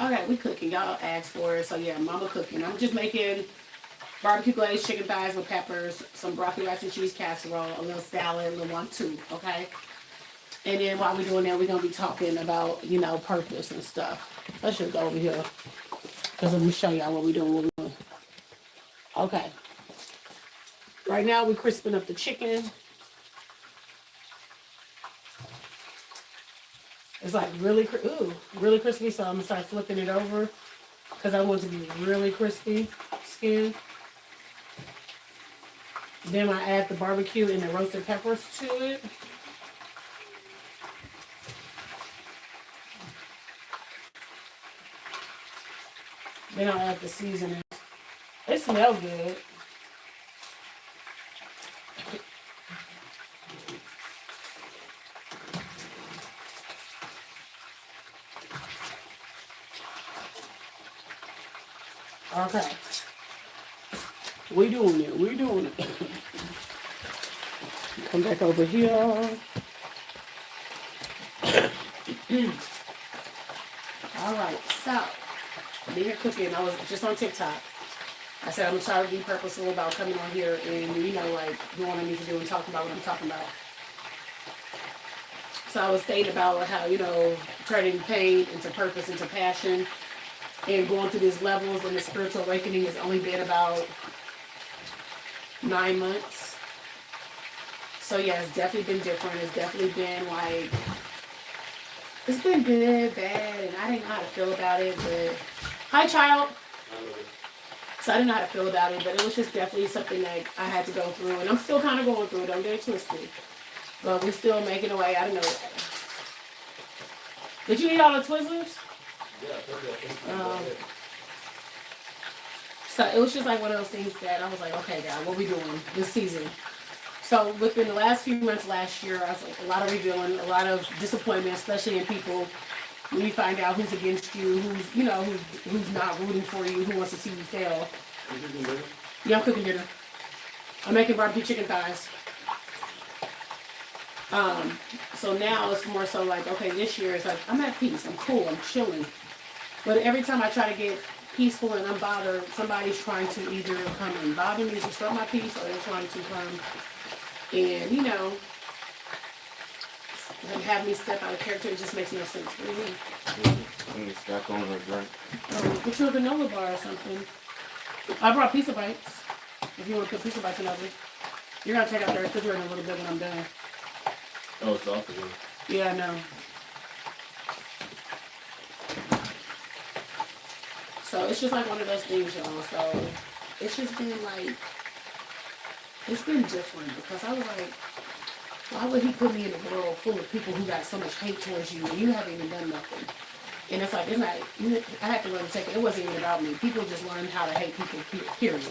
Okay, we cooking. Y'all asked for it, so yeah, mama cooking. I'm just making barbecue glazed chicken thighs with peppers, some broccoli rice and cheese casserole, a little salad, a little one too. Okay. And then while we're doing that, we're gonna be talking about purpose and stuff. Let's just go over here because let me show y'all what we're doing. What we're doing. Okay. Right now we're crisping up the chicken. It's like really crispy. So I'm gonna start flipping it over because I want it to be really crispy skin. Then I add the barbecue and the roasted peppers to it. Then I'll add the seasoning. It smells good. Okay. We doing it. We doing it. Come back over here. All right. So, be here cooking. I was just on TikTok. I said I'm gonna try to be purposeful about coming on here and like doing what I need to do and talking about what I'm talking about. So I was thinking about how turning pain into purpose, into passion, and going through these levels and the spiritual awakening has only been about 9 months. So yeah, it's definitely been different. It's definitely been like, it's been good, bad, and I didn't know how to feel about it, but hi child. So I didn't know how to feel about it, but it was just definitely something that I had to go through, and I'm still kind of going through it. Don't get it twisted, but we're still making a way out of nowhere. Did you eat all the Twizzlers? So it was just like one of those things that I was like, okay, God, what are we doing this season? So within the last few months last year, I was like a lot of revealing, a lot of disappointment, especially in people when you find out who's against you, who's not rooting for you, who wants to see you fail. Yeah, I'm cooking dinner. I'm making barbecue chicken thighs. So now it's more so like, okay, this year it's like I'm at peace, I'm cool, I'm chilling. But every time I try to get peaceful and unbothered, somebody's trying to either come and bother me to disrupt my peace, or they're trying to come and have me step out of character. It just makes no sense for me. I'm just back on her drink. Put you a granola bar or something. I brought pizza bites. If you want to put pizza bites in the oven. You're going to take out the refrigerator in a little bit when I'm done. Oh, it's off again. Yeah, I know. So it's just like one of those things, y'all. So it's just been like, it's been different because I was like, why would he put me in a world full of people who got so much hate towards you and you haven't even done nothing? And it's like, it's not, I had to learn to take it. It wasn't even about me. People just learn how to hate people, period,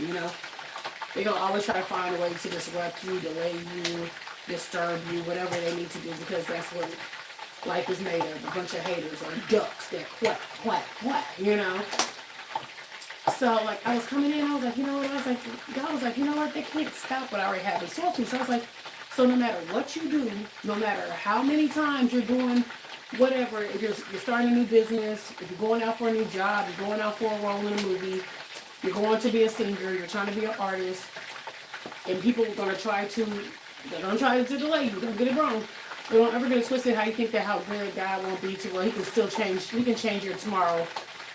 They're going to always try to find a way to disrupt you, delay you, disturb you, whatever they need to do, because that's what life is made of. A bunch of haters or ducks that quack, quack, quack, So, like, I was coming in, I was like, you know what? I was like, God was like, you know what? They can't stop what I already have in store for you. So I was like, so no matter what you do, no matter how many times you're doing whatever, if you're starting a new business, if you're going out for a new job, you're going out for a role in a movie, you're going to be a singer, you're trying to be an artist, and people are going to try to delay you. Don't get it wrong. But don't ever get it twisted how you think that how good God won't be to where he can change your tomorrow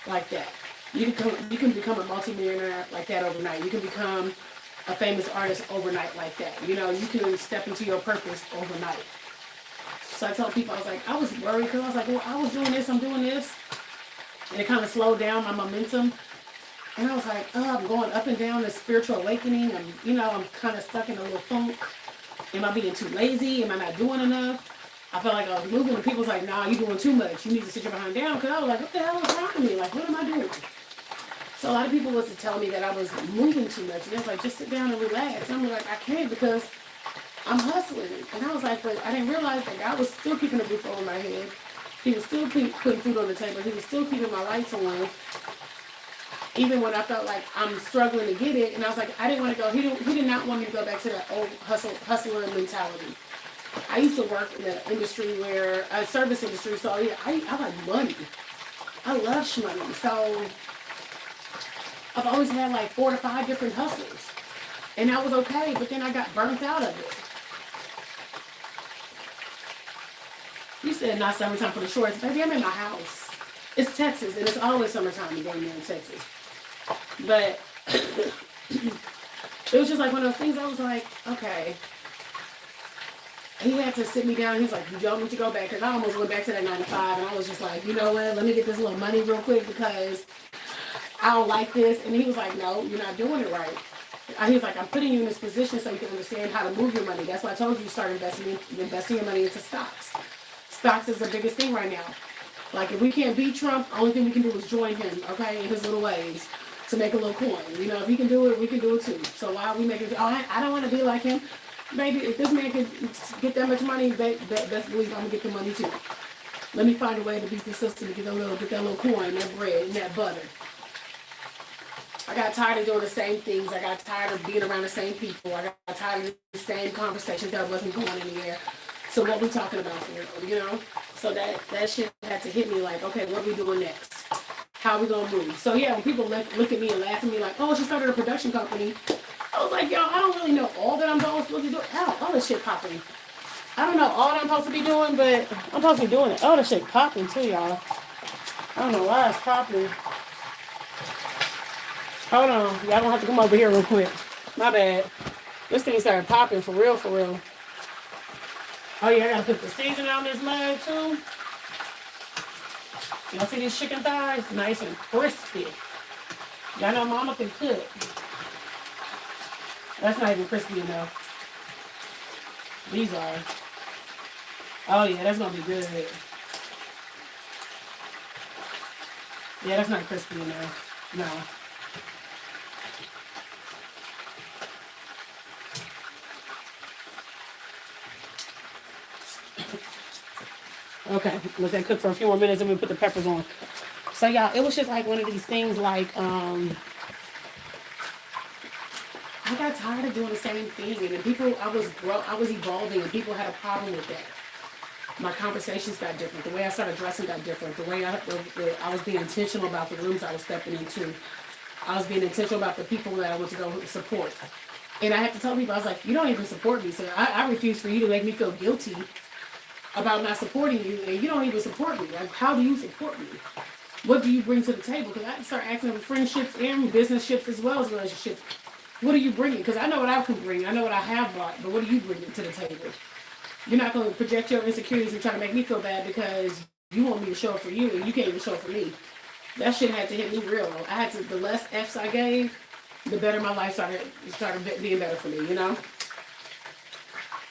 like that. You can become a multimillionaire like that overnight. You can become a famous artist overnight like that. You can step into your purpose overnight. So I tell people, I was like, I was worried because I was like, well, I was doing this, I'm doing this. And it kind of slowed down my momentum. And I was like, oh, I'm going up and down this spiritual awakening. I'm kind of stuck in a little funk. Am I being too lazy? Am I not doing enough? I felt like I was moving and people was like, nah, you're doing too much. You need to sit your behind down. Because I was like, what the hell is wrong with me? Like, what am I doing? So a lot of people was to tell me that I was moving too much. And they was like, just sit down and relax. And I'm like, I can't because I'm hustling. And I was like, but I didn't realize that God was still keeping a roof over my head. He was still putting food on the table. He was still keeping my lights on. Even when I felt like I'm struggling to get it. And I was like, I didn't want to go. He did not want me to go back to that old hustler mentality. I used to work in an industry where, a service industry, so yeah, I like money. I love shmoney. So I've always had like 4 to 5 different hustles. And that was okay, but then I got burnt out of it. You said not summertime for the shorts. Baby, I'm in my house. It's Texas, and it's always summertime again in Texas. But it was just like one of those things. I was like, okay. He had to sit me down. He's like, you don't need to go back. Because I almost went back to that 9 to 5. And I was just like, you know what? Let me get this little money real quick because I don't like this. And he was like, no, you're not doing it right. He was like, I'm putting you in this position so you can understand how to move your money. That's why I told you to start investing your money into stocks. Stocks is the biggest thing right now. Like, if we can't beat Trump, the only thing we can do is join him, okay, in his little ways to make a little coin. You know, if he can do it, we can do it too. So why are we making it? Oh, I don't want to be like him. Baby, if this man can get that much money, best believe I'm going to get the money too. Let me find a way to beat the system and get that little coin, that bread, and that butter. I got tired of doing the same things. I got tired of being around the same people. I got tired of the same conversations that wasn't going anywhere. So what we talking about for real, you know? So that shit had to hit me like, okay, what are we doing next? How are we gonna move? So yeah, when people look at me and laugh at me like, oh, she started a production company. I was like, yo, I don't really know all that I'm supposed to be doing. All this shit popping. I don't know all that I'm supposed to be doing, but I'm supposed to be doing it. Oh, this shit popping too, y'all. I don't know why it's popping. Hold on. Y'all gonna have to come over here real quick. My bad. This thing started popping for real, for real. Oh yeah, I gotta put the seasoning on this leg too. Y'all see these chicken thighs? Nice and crispy. Y'all know mama can cook. That's not even crispy enough. These are. Oh yeah, that's gonna be good. Yeah, that's not crispy enough. No. Okay, let that cook for a few more minutes and we put the peppers on. So y'all, it was just like one of these things like, I got tired of doing the same thing, and then people, I was evolving, and people had a problem with that. My conversations got different. The way I started dressing got different. The way I was being intentional about the rooms I was stepping into. I was being intentional about the people that I went to go support. And I had to tell people, I was like, you don't even support me, so I refuse for you to make me feel guilty about not supporting you, and you don't even support me. Like, how do you support me? What do you bring to the table? Because I start asking them friendships and business-ships as well as relationships. What are you bringing? Because I know what I can bring. I know what I have brought, but what are you bringing to the table? You're not going to project your insecurities and try to make me feel bad because you want me to show up for you, and you can't even show up for me. That shit had to hit me real. The less F's I gave, the better my life started being better for me, you know?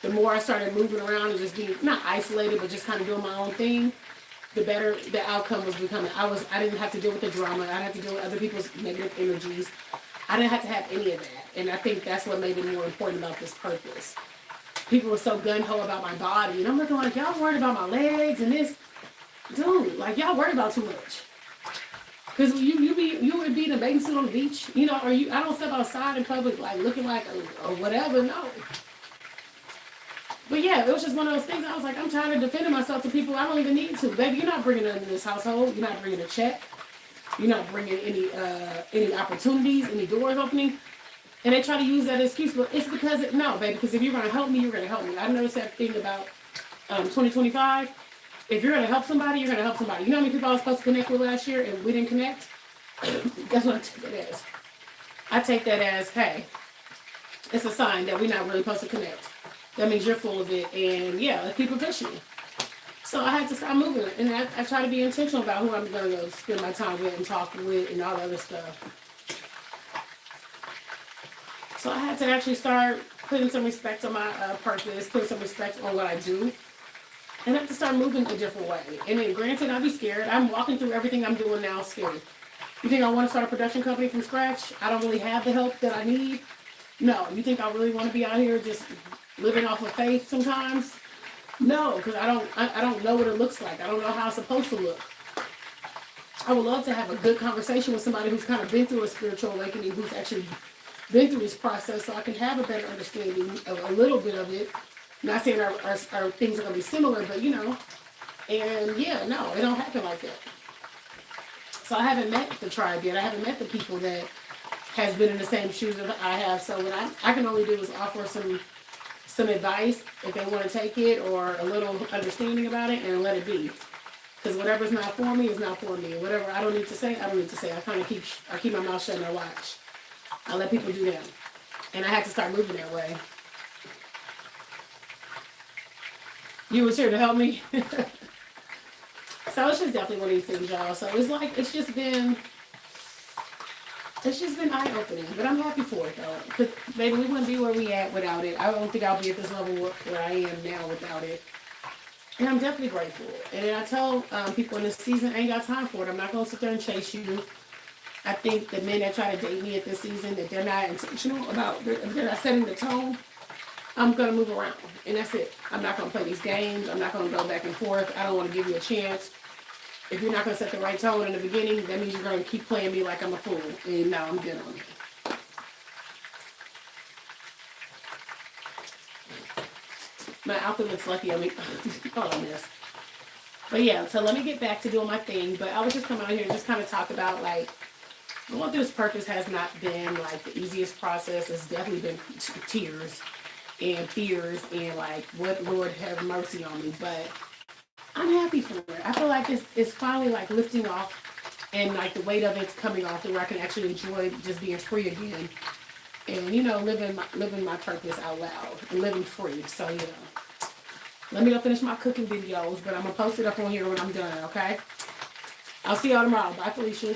The more I started moving around and just being not isolated, but just kind of doing my own thing, the better the outcome was becoming. I didn't have to deal with the drama. I didn't have to deal with other people's negative energies. I didn't have to have any of that. And I think that's what made it more important about this purpose. People were so gung-ho about my body. And I'm looking like, y'all worried about my legs and this. Dude, like, y'all worried about too much. Because you would be in a bathing suit on the beach, you know, or I don't step outside in public like looking like or whatever, no. But yeah, it was just one of those things. I was like, I'm tired of defending myself to people I don't even need to. Baby, you're not bringing nothing in this household. You're not bringing a check. You're not bringing any opportunities, any doors opening. And they try to use that excuse, but it's because, no, baby, because if you're going to help me, you're going to help me. I noticed that thing about 2025. If you're going to help somebody, you're going to help somebody. You know how many people I was supposed to connect with last year and we didn't connect? That's what I take that as. I take that as, hey, it's a sign that we're not really supposed to connect. That means you're full of it, and yeah, let's keep it pushing. So I had to start moving, and I try to be intentional about who I'm going to go spend my time with and talk with and all the other stuff. So I had to actually start putting some respect on my purpose, putting some respect on what I do, and I have to start moving a different way. And then granted, I'll be scared. I'm walking through everything I'm doing now scared. You think I want to start a production company from scratch? I don't really have the help that I need. No. You think I really want to be out here just living off of faith sometimes? No, because I don't know what it looks like. I don't know how it's supposed to look. I would love to have a good conversation with somebody who's kind of been through a spiritual awakening, who's actually been through this process, so I can have a better understanding of a little bit of it. Not saying our things are going to be similar, but you know. And yeah, no, it don't happen like that. So I haven't met the tribe yet. I haven't met the people that has been in the same shoes that I have. So what I can only do is offer some advice if they want to take it, or a little understanding about it, and let it be. Because whatever's not for me is not for me. Whatever I don't need to say, I don't need to say. I kind of keep my mouth shut and I watch. I let people do them. And I had to start moving that way. You was here to help me. So it's just definitely one of these things, y'all. So it's like it's just been eye-opening, but I'm happy for it though. Cause baby, we wouldn't be where we at without it. I don't think I'll be at this level where I am now without it. And I'm definitely grateful. And I tell people in this season, I ain't got time for it. I'm not gonna sit there and chase you. I think the men that try to date me at this season, that they're not intentional about, if they're not setting the tone, I'm going to move around. And that's it. I'm not going to play these games. I'm not going to go back and forth. I don't want to give you a chance. If you're not going to set the right tone in the beginning, that means you're going to keep playing me like I'm a fool. And now I'm good on it. My outfit looks lucky on me. Hold on this. But yeah, so let me get back to doing my thing. But I was just coming out here and just kind of talk about, like, going through this purpose has not been like the easiest process. It's definitely been tears and fears and like, what Lord have mercy on me. But I'm happy for it. I feel like it's finally like lifting off, and like the weight of it's coming off, to where I can actually enjoy just being free again, and living my purpose out loud and living free. So let me go finish my cooking videos, but I'm gonna post it up on here when I'm done. Okay. I'll see y'all tomorrow. Bye, Felicia.